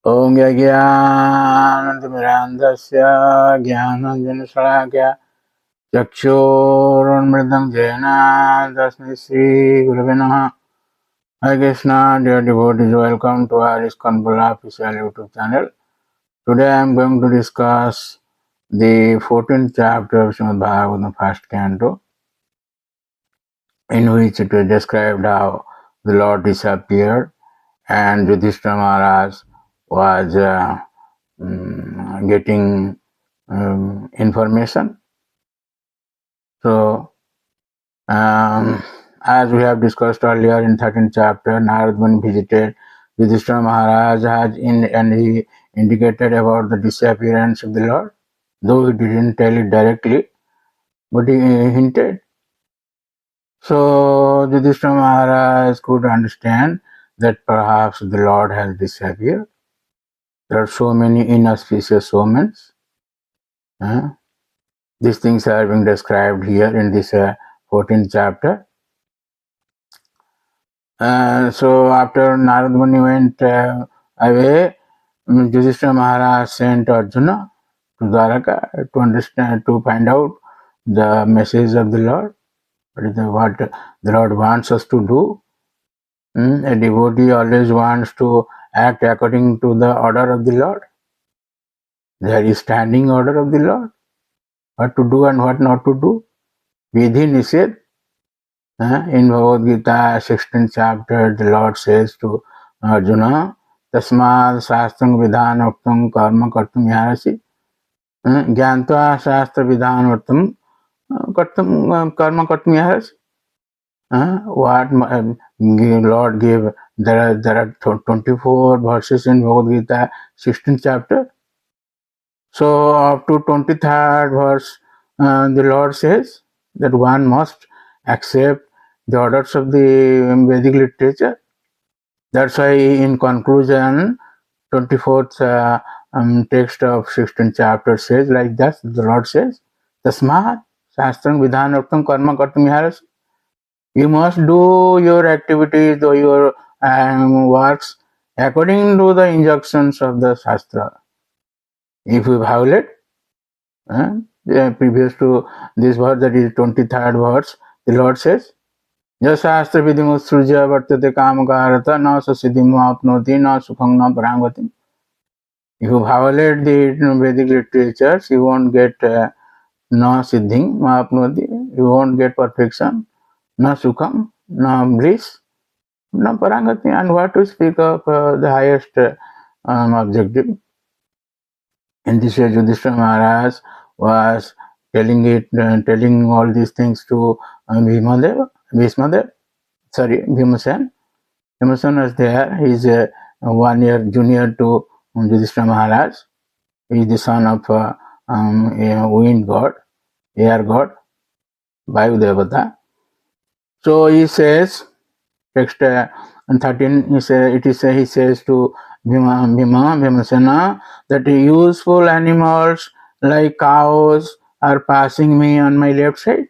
Om Yagyanantimirandasya Gyananjanashalakya Chakshurunmritam Jena Tasmi Sri Gurave Namaha. Hare Krishna, dear devotees, welcome to our ISKCON official YouTube channel. Today I am going to discuss the 14th chapter of Srimad Bhagavatam, first canto, in which it was described how the Lord disappeared and Yudhishthira Maharaj was getting information. So, as we have discussed earlier in 13th chapter, Narad Muni visited Yudhishthira Maharaj and he indicated about the disappearance of the Lord, though he didn't tell it directly, but he hinted. So Yudhishthira Maharaj could understand that perhaps the Lord has disappeared. There are so many inauspicious omens. These things are being described here in this 14th chapter. So after Narad Muni went away, Yudhishthira Maharaj sent Arjuna to Dwaraka to find out the message of the Lord. What the Lord wants us to do. A devotee always wants to act according to the order of the Lord. There is standing order of the Lord. What to do and what not to do. Vidhi Nishedh. In Bhagavad Gita, 16th chapter, the Lord says to Arjuna, Tasmad Shastram Vidhanartam Karma Kartum Yarasi. Gyantva Shastra Vidhanartam Karma Kartum Yarasi. What Lord gave, there are 24 verses in Bhagavad Gita, 16th chapter. So up to 23rd verse, the Lord says that one must accept the orders of the Vedic literature. That's why in conclusion, 24th text of 16th chapter says like that, the Lord says, Tasmat Shastram Vidhanartam Karma Kartum Yarasi. You must do your activities or your works according to the injunctions of the Shastra. If you violate, previous to this verse, that is 23rd verse, the Lord says, Jasastra vidhimutsrujya vartate kamakarata na sasiddhim apnoti na sukham na parangati. If you violate the Vedic literatures, you won't get na siddhim apnoti, you won't get perfection, na sukham, na bliss, na parangati, and what to speak of the highest objective. In this way, Yudhishthira Maharaj was telling all these things to Bhimasen. Bhimasen was there. He is 1 year junior to Yudhishthira Maharaj. He is the son of a wind god, air god, Vayu Devata. So he says, text 13, he says to Bhimasena that useful animals like cows are passing me on my left side,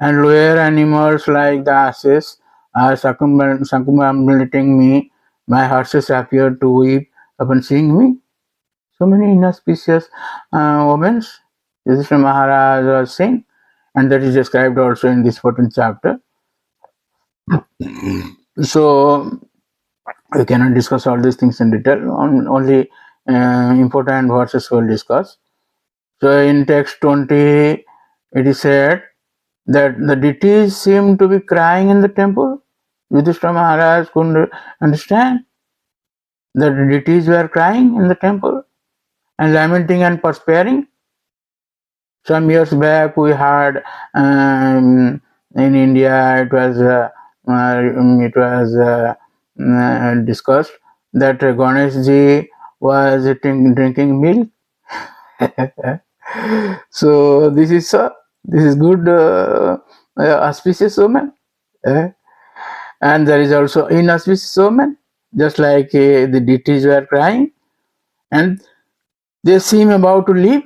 and lower animals like the asses are circumambulating me. My horses appear to weep upon seeing me. So many inauspicious omens Yudhishthira Maharaj was saying, and that is described also in this 14th chapter. So we cannot discuss all these things in detail. Only important verses we'll discuss. So in text 20, it is said that the deities seem to be crying in the temple. Yudhishthira Maharaj couldn't understand that the deities were crying in the temple and lamenting and perspiring. Some years back, we heard in India, it was discussed that Ganeshji was drinking milk. So this is good auspicious omen. And there is also inauspicious omen, just like the deities were crying, and they seem about to leave.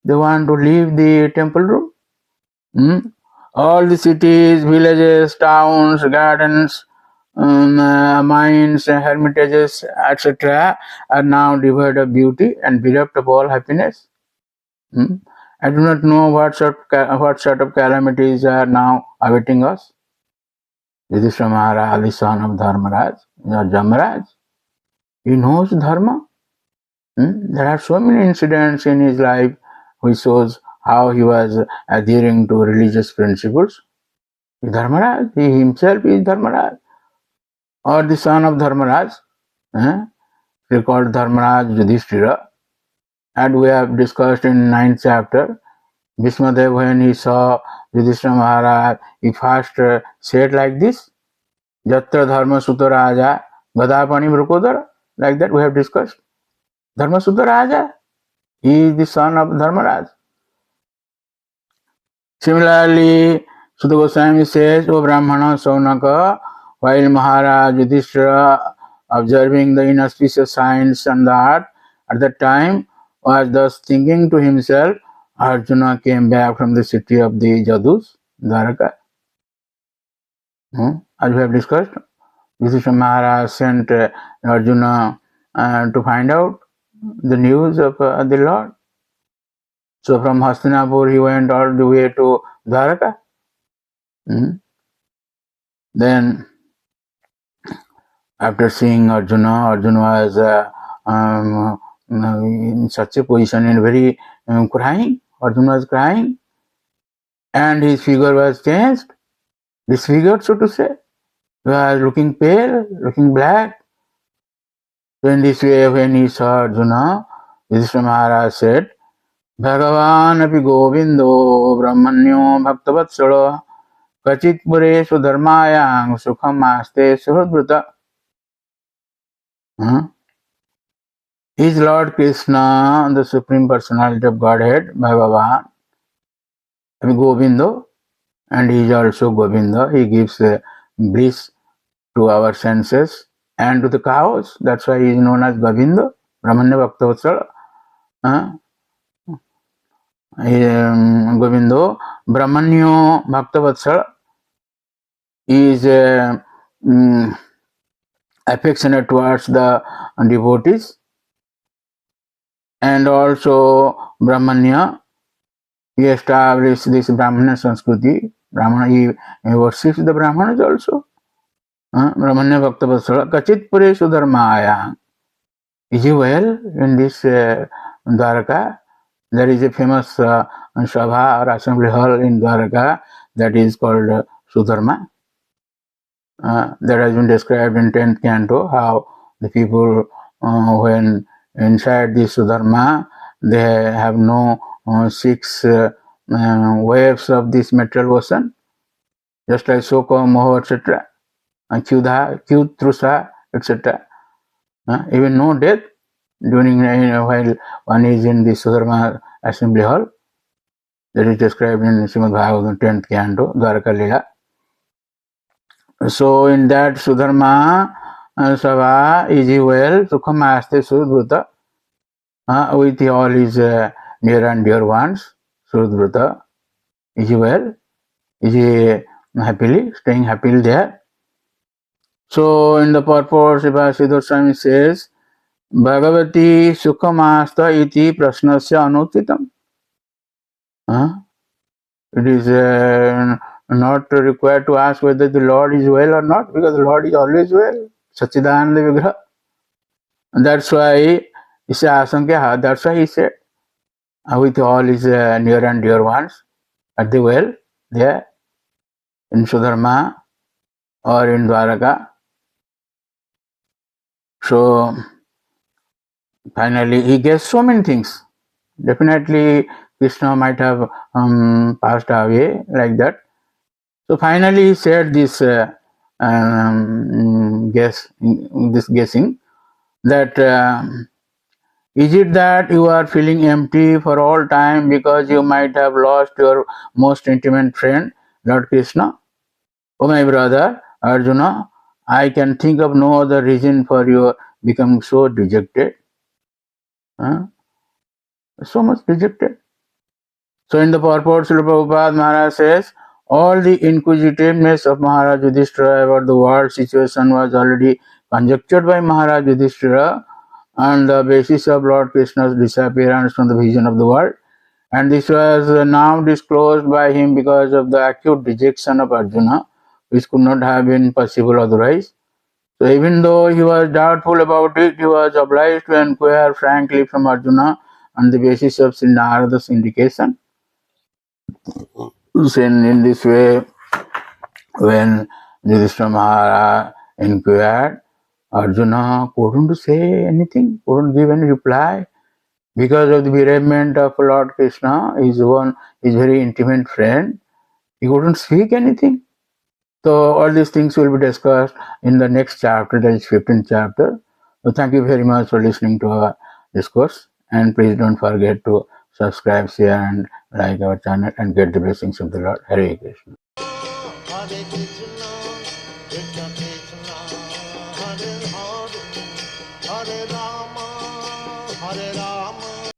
They want to leave the temple room. All the cities, villages, towns, gardens, mines, hermitages, etc., are now devoid of beauty and bereft of all happiness. I do not know what sort of calamities are now awaiting us. Yudhishthira Maharaj, the son of Dharmaraj, Jamaraj, he knows Dharma. There are so many incidents in his life which shows how he was adhering to religious principles. Dharmaraj, he himself is Dharmaraj, or the son of Dharmaraj. He called Dharmaraj Yudhishthira. And we have discussed in 9th chapter, Bhishmadev, when he saw Yudhishthira Maharaj, he first said like this, Jatra Dharma Sutta Raja, Gadapani Brukodara, like that we have discussed. Dharma Sutta Raja, he is the son of Dharmaraj. Similarly, Sutta Goswami says, O Brahmana Saunaka, while Maharaj Yudhishthira, observing the inauspicious signs on the earth, at that time was thus thinking to himself, Arjuna came back from the city of the Jadus, Dwaraka. As we have discussed, Yudhishthira Maharaj sent Arjuna to find out the news of the Lord. So from Hastinapur he went all the way to Dwaraka. Then after seeing Arjuna was in such a position and very crying. Arjuna was crying and his figure was changed, disfigured, so to say. He was looking pale, looking black. So in this way, when he saw Arjuna, Yudhishthira Maharaj said, Bhagavan api Govindo Brahmanyo Bhaktavatsala Kachit Pureshu Dharmayang Sukham Aste Suhudvrita. Is Lord Krishna, the Supreme Personality of Godhead, Bhagavan, Govindo, and he is also Govinda. He gives bliss to our senses and to the cows. That's why he is known as Govinda, Brahmanya Bhaktavatsala. Govindo, Brahmanyo Bhaktavatsala is affectionate towards the devotees. And also Brahmanya, he established this Brahmana Sanskriti. Brahmana, he worships the Brahmanas also. Brahmanya Bhaktavatsala Kachit Pureshu Dharmaya. Is he well in this Dwaraka? There is a famous Sabha or assembly hall in Dwaraka that is called Sudharma. That has been described in 10th canto, how the people when inside this Sudharma, they have no 6 waves of this material ocean, just like Soko, Moho, etc., Kyudha, Kyutrusa, etc. Even no death during while one is in the Sudharma assembly hall. That is described in Srimad Bhagavatam 10th canto, Dwaraka Lila. So in that Sudharma Sabha, is he well? Sukham Aste Sudbhuta. With all his near and dear ones, Sudbhuta. Is he well? Is he happily, staying happily there? So in the purport, Siddhar Swami says, Bhagavati Sukhamasta iti prasnasya anuchitam. It is not required to ask whether the Lord is well or not, because the Lord is always well. Sachidananda Vigraha. And that's why that's why he said, with all his near and dear ones at the well there in Sudharma or in Dwaraka. So finally he gets so many things. Definitely Krishna might have passed away like that. So finally he said this guessing that is it that you are feeling empty for all time because you might have lost your most intimate friend, Lord Krishna? Oh my brother Arjuna, I can think of no other reason for your becoming so dejected. So much dejected. So in the purport, Srila Prabhupada Maharaj says, All the inquisitiveness of Maharaj Yudhishthira about the world situation was already conjectured by Maharaj Yudhishthira on the basis of Lord Krishna's disappearance from the vision of the world. And this was now disclosed by him because of the acute dejection of Arjuna, which could not have been possible otherwise. So even though he was doubtful about it, he was obliged to inquire frankly from Arjuna on the basis of Sri Narada's indication. So in this way, when Yudhishthira Maharaj inquired, Arjuna couldn't say anything, couldn't give any reply because of the bereavement of Lord Krishna, his very intimate friend. He couldn't speak anything. So all these things will be discussed in the next chapter, that is 15th chapter. So thank you very much for listening to our discourse, and please don't forget to subscribe, share and like our channel and get the blessings of the Lord. Hare Krishna. Hare Krishna, Krishna Krishna, Hare